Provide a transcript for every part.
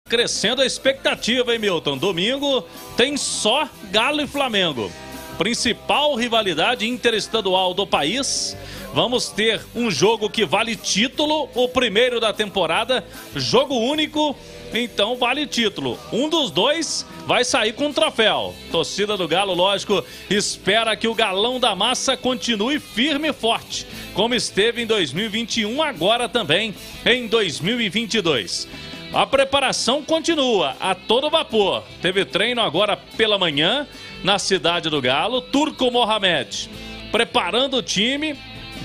Crescendo a expectativa, hein, Milton? Domingo tem só Galo e Flamengo. Principal rivalidade interestadual do país. Vamos ter um jogo que vale título, o primeiro da temporada, jogo único, então vale título. Um dos dois vai sair com um troféu. Torcida do Galo, lógico, espera que o Galão da Massa continue firme e forte, como esteve em 2021, agora também em 2022. A preparação continua a todo vapor. Teve treino agora pela manhã na cidade do Galo. Turco Mohamed preparando o time,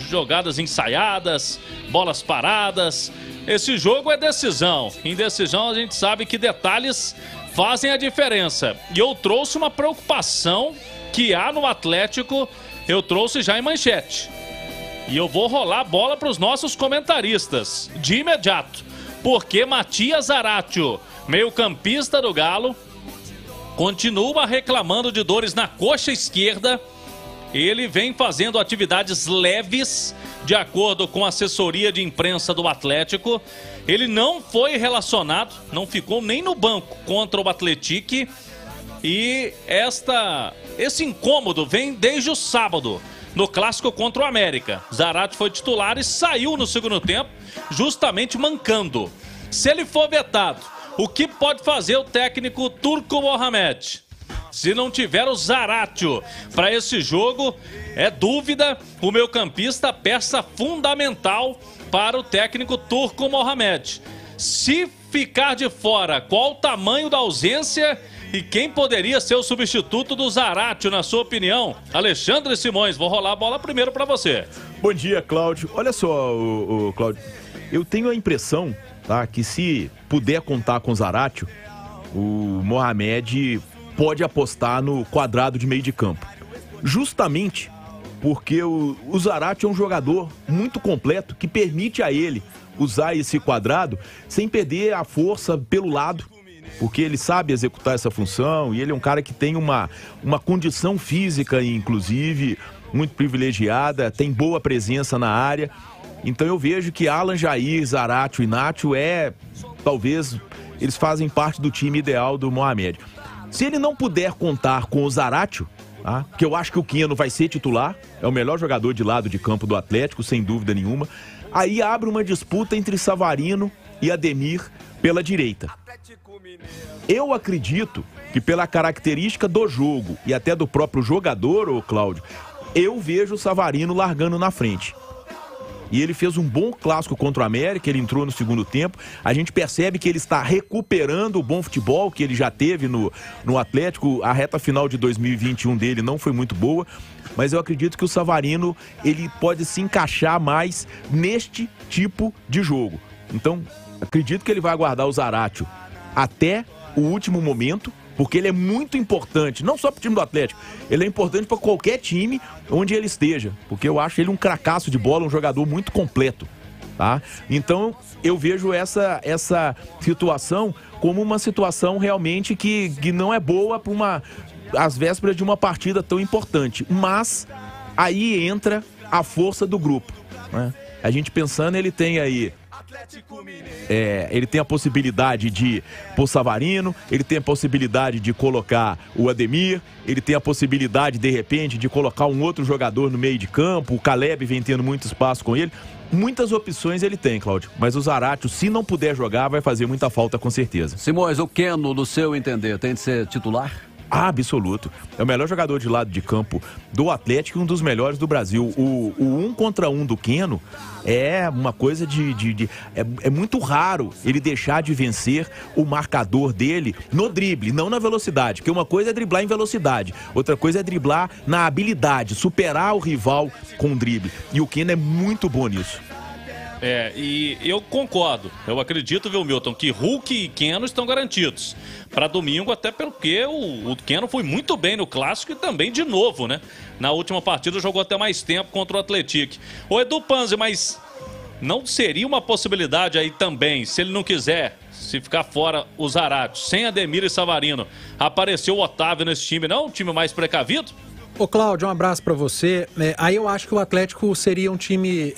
jogadas ensaiadas, bolas paradas. Esse jogo é decisão. Em decisão a gente sabe que detalhes fazem a diferença. E eu trouxe uma preocupação que há no Atlético, eu trouxe já em manchete. E eu vou rolar a bola para os nossos comentaristas de imediato. Porque Matias Zaratio, meio-campista do Galo, continua reclamando de dores na coxa esquerda. Ele vem fazendo atividades leves, de acordo com a assessoria de imprensa do Atlético. Ele não foi relacionado, não ficou nem no banco contra o Atlético. E esse incômodo vem desde o sábado, no clássico contra o América. Zaratio foi titular e saiu no segundo tempo, justamente mancando. Se ele for vetado, o que pode fazer o técnico Turco Mohamed? Se não tiver o Zaratio para esse jogo, é dúvida, o meio-campista, peça fundamental para o técnico Turco Mohamed. Se ficar de fora, qual o tamanho da ausência e quem poderia ser o substituto do Zaratio, na sua opinião? Alexandre Simões, vou rolar a bola primeiro para você. Bom dia, Cláudio. Olha só, Cláudio, eu tenho a impressão, tá, que se puder contar com o Zaratio, o Mohamed pode apostar no quadrado de meio de campo. Justamente porque o Zaratio é um jogador muito completo que permite a ele usar esse quadrado sem perder a força pelo lado, porque ele sabe executar essa função e ele é um cara que tem uma condição física, inclusive, muito privilegiada, tem boa presença na área. Então eu vejo que Alan Jair, Zaratio e Nacho talvez, eles fazem parte do time ideal do Mohamed. Se ele não puder contar com o Zaratio, tá, que eu acho que o Keno vai ser titular, é o melhor jogador de lado de campo do Atlético, sem dúvida nenhuma, aí abre uma disputa entre Savarino e Ademir pela direita. Eu acredito que pela característica do jogo e até do próprio jogador, ô Cláudio, eu vejo o Savarino largando na frente. E ele fez um bom clássico contra o América, ele entrou no segundo tempo. A gente percebe que ele está recuperando o bom futebol que ele já teve no Atlético. A reta final de 2021 dele não foi muito boa, mas eu acredito que o Savarino, ele pode se encaixar mais neste tipo de jogo. Então, acredito que ele vai aguardar o Zaratio até o último momento, porque ele é muito importante, não só para o time do Atlético, ele é importante para qualquer time onde ele esteja, porque eu acho ele um cracaço de bola, um jogador muito completo, tá? Então eu vejo essa situação como uma situação realmente que não é boa para às vésperas de uma partida tão importante, mas aí entra a força do grupo, né? A gente pensando, ele tem aí ele tem a possibilidade de pôr Savarino, ele tem a possibilidade de colocar o Ademir, ele tem a possibilidade, de repente, de colocar um outro jogador no meio de campo, o Caleb vem tendo muito espaço com ele. Muitas opções ele tem, Cláudio, mas o Zaratio, se não puder jogar, vai fazer muita falta com certeza. Simões, o Keno, no seu entender, tem de ser titular? Absoluto. É o melhor jogador de lado de campo do Atlético e um dos melhores do Brasil. O 1 contra 1 do Keno é uma coisa é muito raro ele deixar de vencer o marcador dele no drible, não na velocidade. Porque uma coisa é driblar em velocidade, outra coisa é driblar na habilidade, superar o rival com drible. E o Keno é muito bom nisso. E eu concordo. Eu acredito, viu, Milton, que Hulk e Keno estão garantidos para domingo, até porque o Keno foi muito bem no clássico e também de novo, né? Na última partida jogou até mais tempo contra o Atlético. Ô Edu Panzi, mas não seria uma possibilidade aí também, se ele não quiser, se ficar fora o Zaratio, sem Ademir e Savarino, apareceu o Otávio nesse time, não? Um time mais precavido? Ô Cláudio, um abraço para você. Aí eu acho que o Atlético seria um time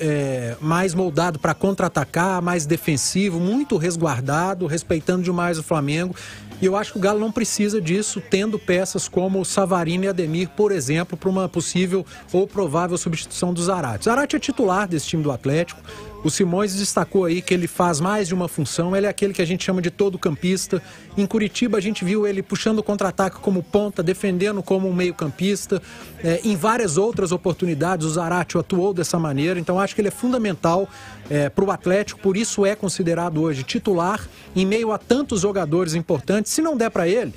mais moldado para contra-atacar, mais defensivo, muito resguardado, respeitando demais o Flamengo. E eu acho que o Galo não precisa disso, tendo peças como o Savarino e Ademir, por exemplo, para uma possível ou provável substituição do Zarate. Zarate é titular desse time do Atlético. O Simões destacou aí que ele faz mais de uma função, ele é aquele que a gente chama de todo campista. Em Curitiba a gente viu ele puxando o contra-ataque como ponta, defendendo como um meio-campista. Em várias outras oportunidades o Zarate atuou dessa maneira, então acho que ele é fundamental para o Atlético, por isso é considerado hoje titular em meio a tantos jogadores importantes. Se não der para ele,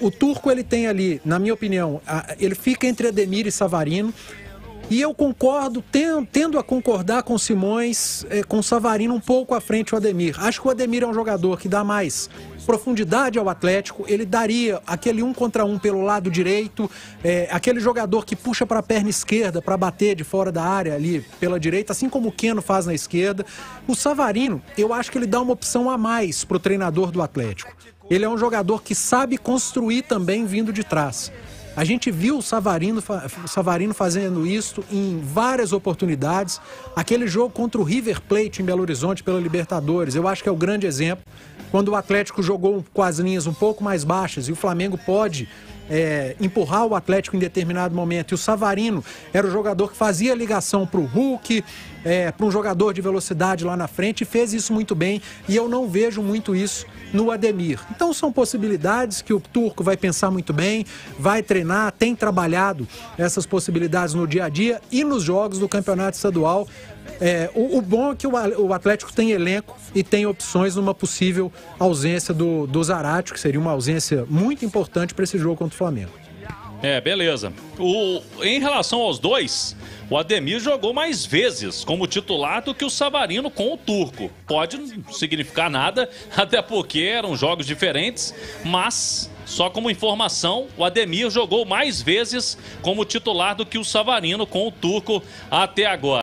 o Turco ele tem ali, na minha opinião, ele fica entre Ademir e Savarino. E eu concordo, tendo a concordar com o Simões, com o Savarino um pouco à frente o Ademir. Acho que o Ademir é um jogador que dá mais profundidade ao Atlético, ele daria aquele 1 contra 1 pelo lado direito, aquele jogador que puxa para a perna esquerda para bater de fora da área ali pela direita, assim como o Keno faz na esquerda. O Savarino, eu acho que ele dá uma opção a mais para o treinador do Atlético. Ele é um jogador que sabe construir também vindo de trás. A gente viu o Savarino fazendo isso em várias oportunidades. Aquele jogo contra o River Plate em Belo Horizonte pela Libertadores, eu acho que é o grande exemplo. Quando o Atlético jogou com as linhas um pouco mais baixas e o Flamengo pode empurrar o Atlético em determinado momento. E o Savarino era o jogador que fazia ligação para o Hulk, para um jogador de velocidade lá na frente, e fez isso muito bem. E eu não vejo muito isso no Ademir. Então são possibilidades que o Turco vai pensar muito bem, vai treinar, tem trabalhado essas possibilidades no dia a dia e nos jogos do Campeonato Estadual. O bom é que o Atlético tem elenco e tem opções numa possível ausência do Zarate, que seria uma ausência muito importante para esse jogo contra o Flamengo. Beleza. Em relação aos dois, o Ademir jogou mais vezes como titular do que o Savarino com o Turco. Pode não significar nada, até porque eram jogos diferentes, mas só como informação, o Ademir jogou mais vezes como titular do que o Savarino com o Turco até agora.